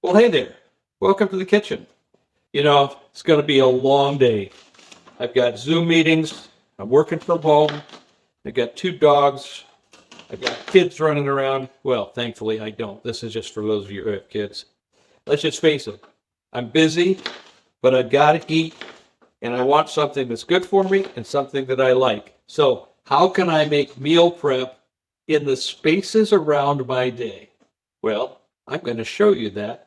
Well, hey there. Welcome to the kitchen. It's going to be a long day. I've got Zoom meetings. I'm working from home. I've got 2 dogs. I've got kids running around. Well, thankfully, I don't. This is just for those of you who have kids. Let's just face it. I'm busy, but I've got to eat, and I want something that's good for me and something that I like. So how can I make meal prep in the spaces around my day? Well, I'm going to show you that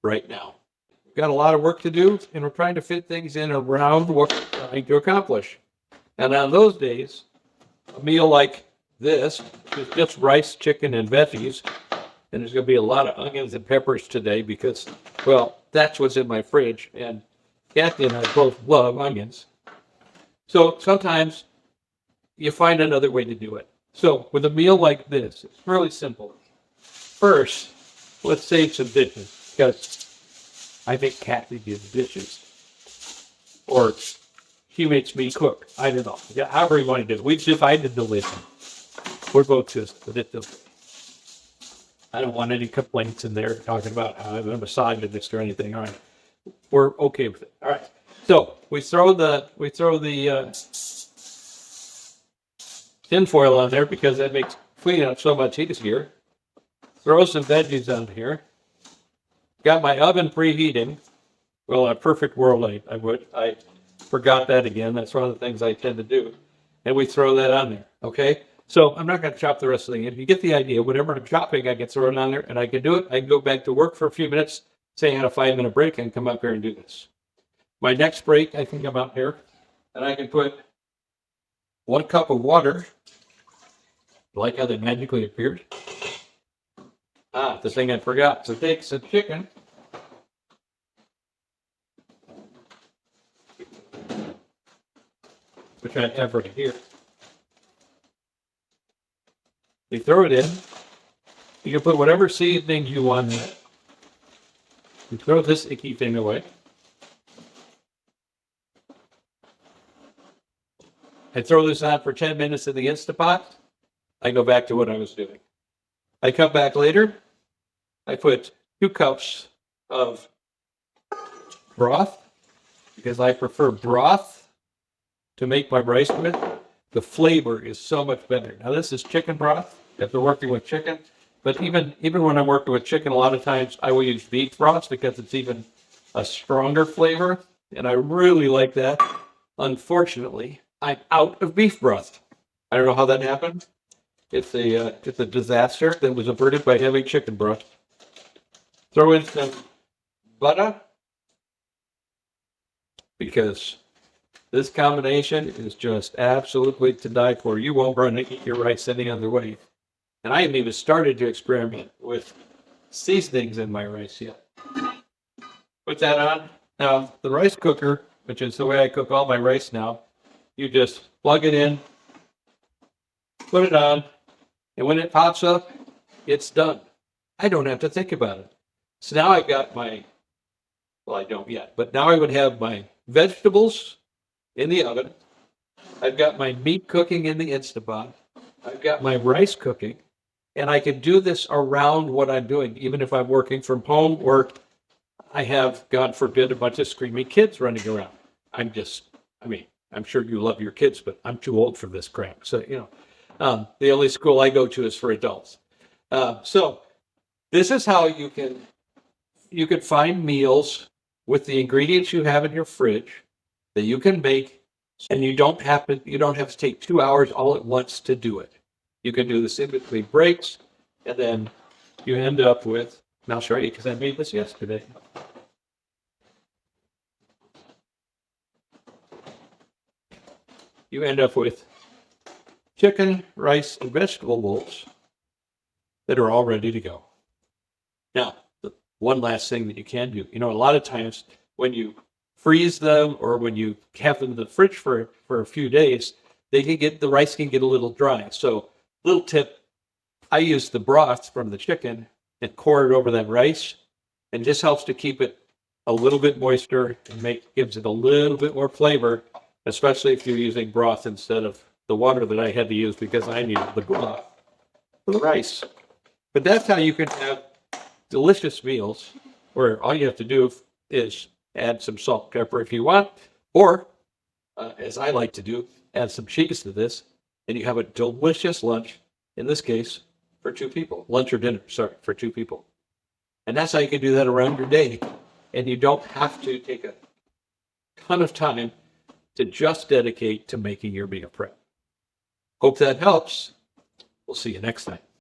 right now. We've got a lot of work to do, and we're trying to fit things in around what we're trying to accomplish. And on those days, a meal like this is just rice, chicken, and veggies. And there's going to be a lot of onions and peppers today because, well, that's what's in my fridge. And Kathy and I both love onions. So sometimes you find another way to do it. So with a meal like this, it's really simple. First, let's save some dishes because I think Kathy did dishes. Or she makes me cook. I don't know. Yeah, however you want to do it. We divided the list. We're both just I don't want any complaints in there talking about how I'm a misogynist or anything. All right. We're okay with it. All right. So we throw the tin foil on there because that makes cleaning up so much easier. Throw some veggies on here. Got my oven preheating. Well, in a perfect world, I would. I forgot that again. That's one of the things I tend to do. And we throw that on there. Okay. So I'm not going to chop the rest of the thing. If you get the idea, whatever I'm chopping, I can throw it on there and I can do it. I can go back to work for a few minutes, say I had a 5-minute break and come up here and do this. My next break, I can come out here and I can put 1 cup of water. Like how they magically appeared. The thing I forgot. So take some chicken. Which I have right here. You throw it in. You can put whatever seasoning you want in it. You throw this icky thing away. I throw this on for 10 minutes in the Instapot. I go back to what I was doing. I come back later. I put 2 cups of broth because I prefer broth to make my rice with. The flavor is so much better. Now this is chicken broth if they're working with chicken, but even when I'm working with chicken, a lot of times I will use beef broth because it's even a stronger flavor, and I really like that. Unfortunately, I'm out of beef broth. I don't know how that happened. It's a disaster that was averted by having chicken broth. Throw in some butter because this combination is just absolutely to die for. You won't run to eat your rice any other way. And I haven't even started to experiment with seasonings in my rice yet. Put that on. Now, the rice cooker, which is the way I cook all my rice now, you just plug it in, put it on, and when it pops up, it's done. I don't have to think about it. So now I've got well, I don't yet, but now I would have my vegetables in the oven. I've got my meat cooking in the Instapot. I've got my rice cooking, and I can do this around what I'm doing, even if I'm working from home or I have, God forbid, a bunch of screaming kids running around. I'm sure you love your kids, but I'm too old for this crap. So, the only school I go to is for adults. So this is how you can find meals with the ingredients you have in your fridge that you can make, and you don't have to take 2 hours all at once to do it. You can do this in between breaks, and then you end up with, and I'll show you because I made this yesterday. You end up with chicken, rice, and vegetable bowls that are all ready to go. Now, the one last thing that you can do, a lot of times when you freeze them or when you have them in the fridge for a few days, the rice can get a little dry. So, little tip, I use the broth from the chicken and pour it over that rice, and just helps to keep it a little bit moister and gives it a little bit more flavor, especially if you're using broth instead of the water that I had to use because I needed the broth for the rice. But that's how you can have delicious meals where all you have to do is add some salt and pepper if you want, or as I like to do, add some cheese to this, and you have a delicious lunch, in this case, for two people. Lunch or dinner, sorry, for two people. And that's how you can do that around your day. And you don't have to take a ton of time to just dedicate to making your meal prep. Hope that helps. We'll see you next time.